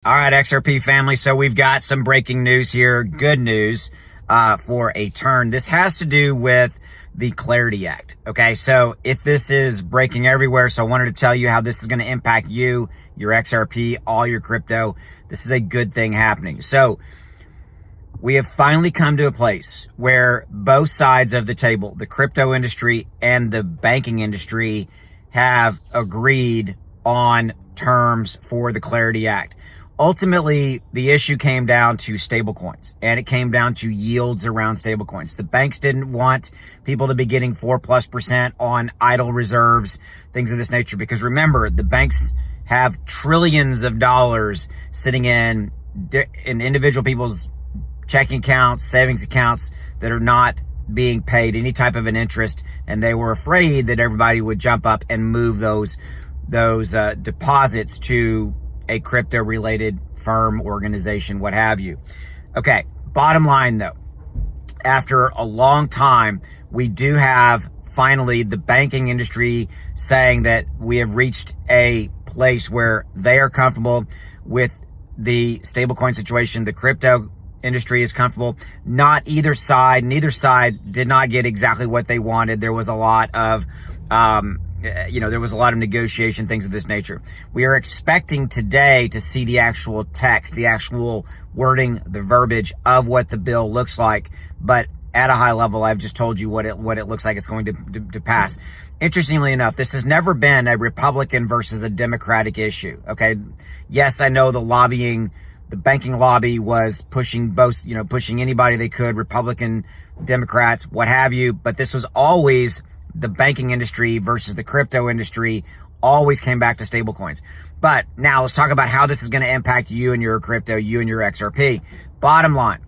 All right, XRP family. So we've got some breaking news here. Good news for a turn. This has to do with the Clarity Act. Okay, so if this is breaking everywhere, so I wanted to tell you how this is going to impact you, your XRP, all your crypto. This is a good thing happening. So we have finally come to a place where both sides of the table, the crypto industry and the banking industry, have agreed on terms for the Clarity Act. Ultimately, the issue came down to stablecoins, and it came down to yields around stablecoins. The banks didn't want people to be getting 4+% on idle reserves, things of this nature, because remember, the banks have trillions of dollars sitting in individual people's checking accounts, savings accounts that are not being paid any type of an interest, and they were afraid that everybody would jump up and move those deposits to a crypto-related firm, organization, what have you. Okay, bottom line though, after a long time, we do have finally the banking industry saying that we have reached a place where they are comfortable with the stablecoin situation. The crypto industry is comfortable. Neither side did not get exactly what they wanted. There was a lot of negotiation, things of this nature. We are expecting today to see the actual text, the actual wording, the verbiage of what the bill looks like. But at a high level, I've just told you what it looks like it's going to pass. Interestingly enough, this has never been a Republican versus a Democratic issue. Okay. Yes, I know the banking lobby was pushing pushing anybody they could, Republican, Democrats, what have you. But this was always the banking industry versus the crypto industry, always came back to stablecoins. But now let's talk about how this is going to impact you and your crypto, you and your XRP. Bottom line,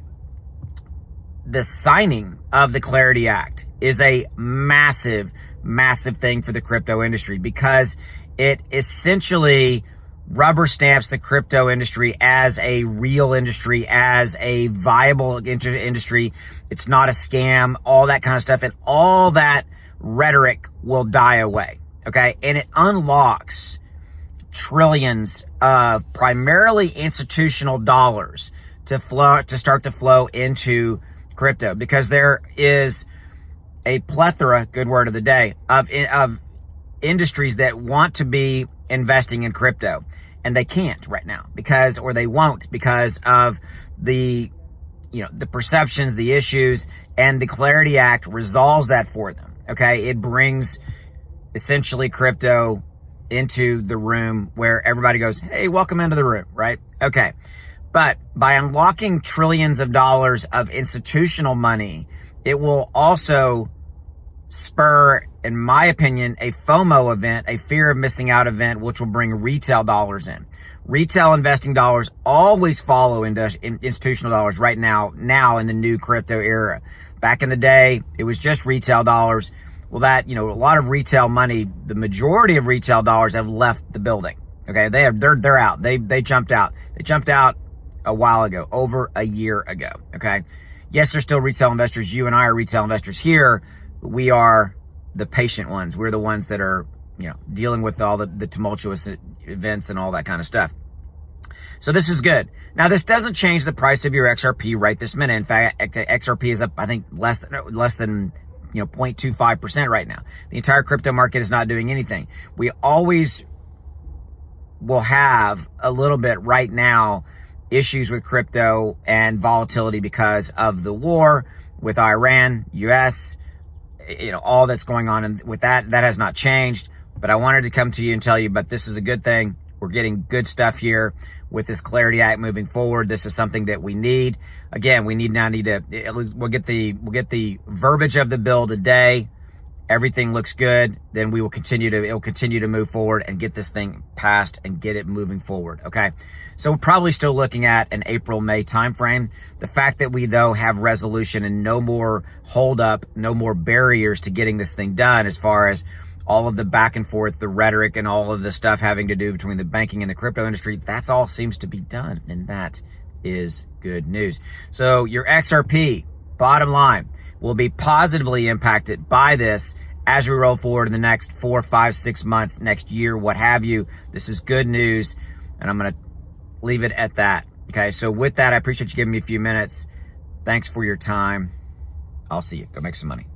the signing of the Clarity Act is a massive, massive thing for the crypto industry because it essentially rubber stamps the crypto industry as a real industry, as a viable industry. It's not a scam, all that kind of stuff, and all that rhetoric will die away. Okay. And it unlocks trillions of primarily institutional dollars to start to flow into crypto, because there is a plethora, good word of the day, of industries that want to be investing in crypto, and they can't right now they won't because of the perceptions, the issues, and the Clarity Act resolves that for them. Okay, it brings essentially crypto into the room where everybody goes, hey, welcome into the room, right? Okay, but by unlocking trillions of dollars of institutional money, it will also spur, in my opinion, a FOMO event, a fear of missing out event, which will bring retail dollars in. Retail investing dollars always follow institutional dollars right now in the new crypto era. Back in the day, it was just retail dollars. Well, a lot of retail money, the majority of retail dollars have left the building. Okay, they're out. They jumped out. They jumped out a while ago, over a year ago. Okay, yes, there's still retail investors. You and I are retail investors here. But we are the patient ones. We're the ones that are dealing with all the tumultuous events and all that kind of stuff. So this is good. Now, this doesn't change the price of your XRP right this minute. In fact, XRP is up, I think, less than 0.25% right now. The entire crypto market is not doing anything. We always will have a little bit right now issues with crypto and volatility because of the war with Iran, US, all that's going on. And with that has not changed. But I wanted to come to you and tell you, but this is a good thing. We're getting good stuff here with this Clarity Act moving forward. This is something that we need. Again, we'll get the verbiage of the bill today. Everything looks good. Then it'll continue to move forward and get this thing passed and get it moving forward. Okay. So we're probably still looking at an April-May timeframe. The fact that we though have resolution and no more holdup, no more barriers to getting this thing done, as far as all of the back and forth, the rhetoric, and all of the stuff having to do between the banking and the crypto industry, that's all seems to be done. And that is good news. So your XRP, bottom line, will be positively impacted by this as we roll forward in the next 4, 5, 6 months, next year, what have you. This is good news. And I'm going to leave it at that. Okay, so with that, I appreciate you giving me a few minutes. Thanks for your time. I'll see you. Go make some money.